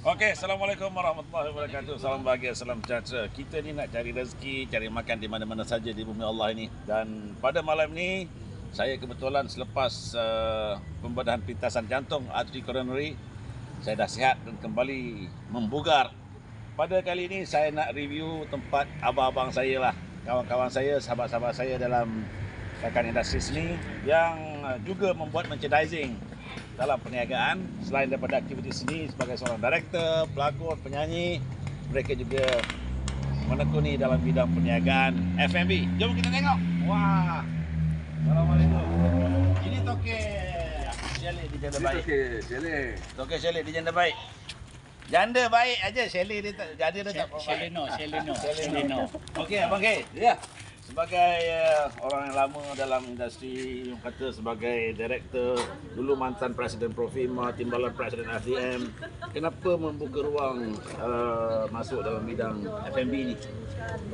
Okey, Assalamualaikum warahmatullahi wabarakatuh. Salam bahagia, salam sejahtera. Kita ni nak cari rezeki, cari makan di mana-mana saja di bumi Allah ini. Dan pada malam ni, saya kebetulan selepas pembedahan pintasan jantung, artery coronary, saya dah sihat dan kembali membugar. Pada kali ini saya nak review tempat abang-abang saya lah, kawan-kawan saya, sahabat-sahabat saya dalam rakan industri seni yang juga membuat merchandising dalam perniagaan. Selain daripada aktiviti seni sebagai seorang director, pelakon, penyanyi, mereka juga menekuni dalam bidang perniagaan F&B. Jom kita tengok. Wah, Assalamualaikum. Ini Toke Shelly di Janda Baik. Toke Shelly di Janda Baik. Janda baik aja, Shelly dia tak jadi dia tak. Shelly no. Okey, Abang K. Ya. Sebagai orang yang lama dalam industri, yang kata sebagai director, dulu mantan Presiden Profima, timbalan Presiden FDM, kenapa membuka ruang masuk dalam bidang F&B ni?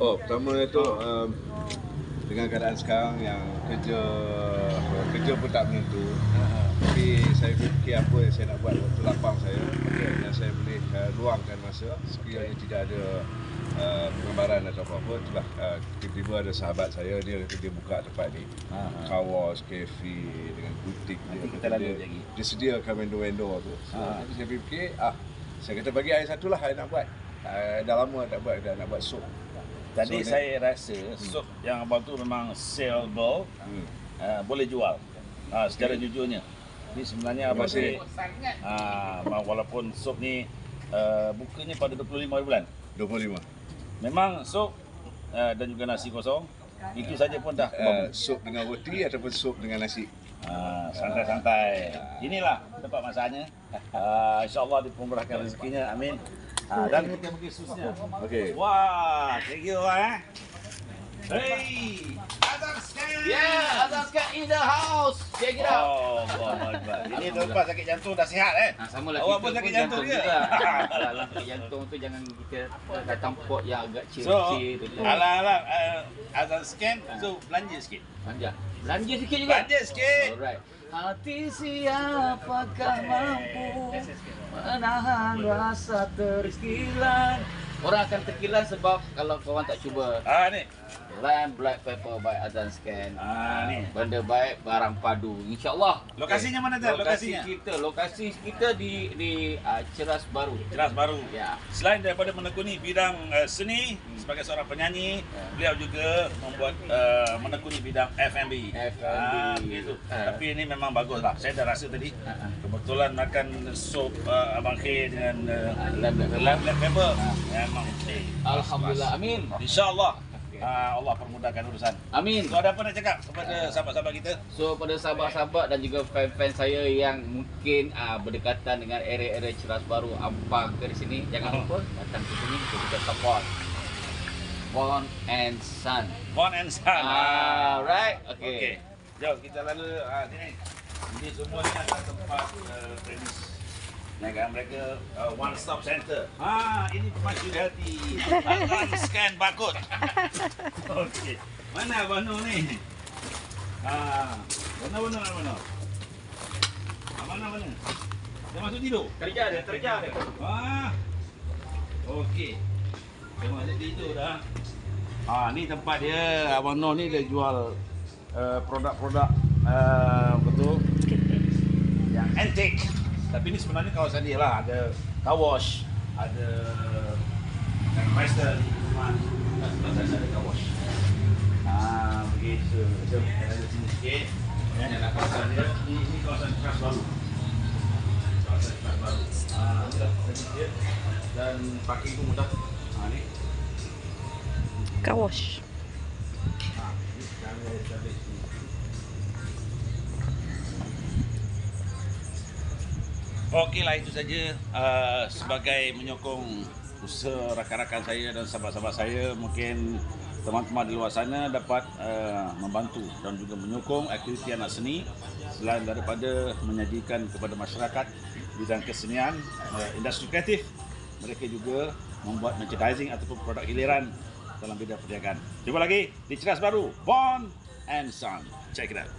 Oh, pertama itu dengan keadaan sekarang yang kerja pun tak menentu. Tapi saya fikir apa yang saya nak buat waktu lapang saya, yang saya boleh luangkan masa sekiranya tidak ada penggambaran atau apa-apa. Itulah tiba-tiba ada sahabat saya, dia buka tempat ni, car wash, cafe dengan butik dia sediakan vendor-vendor tu. Jadi saya fikir, saya kata bagi saya satulah saya nak buat. Dah lama tak buat, dah nak buat sup. Jadi saya rasa sup yang abang tu memang sellable, boleh jual. Secara jujurnya. Ini sebenarnya abang ni, walaupun sup ni bukanya pada 25 bulan. 25. Memang sup dan juga nasi kosong, itu saja pun dah kebabut. Sup dengan roti ataupun sup dengan nasi. Santai-santai. Inilah tempat masaknya. InsyaAllah dipermurahkan rezekinya. Amin. Dan kita bagi susnya. Okey. Wah, thank you. Hey, Azam Scan. Yeah, Azam Scan in the house. Check it out. Oh, Allah Akbar. Ini lepas sakit jantung dah sihat Sama lah. Awak pun sakit jantung ke? Kalau sakit jantung tu jangan kita datang pot yang agak So, cil-cil tu. alah, Azam Scan, so belanja sikit. Belanja sikit juga. Belanja sikit. Alright. Hati siapakah mampu menahan rasa terkilan. Orang akan terkilan sebab kalau korang tak cuba. Ni. Lamb Black Pepper by Azam Scan. Ni. Benda baik, barang padu. InsyaAllah. Lokasinya mana tu? Lokasi kita di Ceras Baru. Ceras Baru. Ya. Selain daripada menekuni bidang seni sebagai seorang penyanyi, beliau juga membuat menekuni bidang F&B. Begitu. Tapi ini memang bagus lah. Saya dah rasa tadi. Kebetulan makan sup Abang K dengan Lamb Black Pepper. Memang Alhamdulillah. Amin. InsyaAllah Allah permudahkan urusan. Amin. So ada apa nak cakap kepada sahabat-sahabat kita? So pada sahabat-sahabat dan juga fan-fan saya yang mungkin berdekatan dengan area-area Ceras Baru, Ampang ke di sini, jangan lupa datang ke sini untuk kita support Bond and Son. Bond and Son. Alright. Okey. Jom kita lalu sini. Ini semua ni adalah tempat premis perniagaan mereka, one stop center. Ini pemacu hati. Azam Scan barcode. Okey. Mana Abang Noh ni? Mana? Mana? Dia masuk tidur? Terja dia. Okey. Dia masuk tidur dah. Ni tempat dia. Abang Noh ni dia jual produk-produk betul yang antique. Tapi ni sebenarnya kawasan dia lah. Ada car wash, ada Master di rumah. Sebelah sana ada car wash. Begitu. Jom kita ada sini sikit. Ini adalah kawasan dia. Ini kawasan Ceras Baru. Mudah sedikit dan parking pun mudah. Ni Car wash. Ini sekarang establish ni. Okeylah, itu saja sebagai menyokong usaha rakan-rakan saya dan sahabat-sahabat saya. Mungkin teman-teman di luar sana dapat membantu dan juga menyokong aktiviti anak seni selain daripada menyajikan kepada masyarakat bidang kesenian, industri kreatif. Mereka juga membuat merchandising ataupun produk giliran dalam bidang perniagaan. Jumpa lagi di Ceras Baru, Bond and Son. Check it out.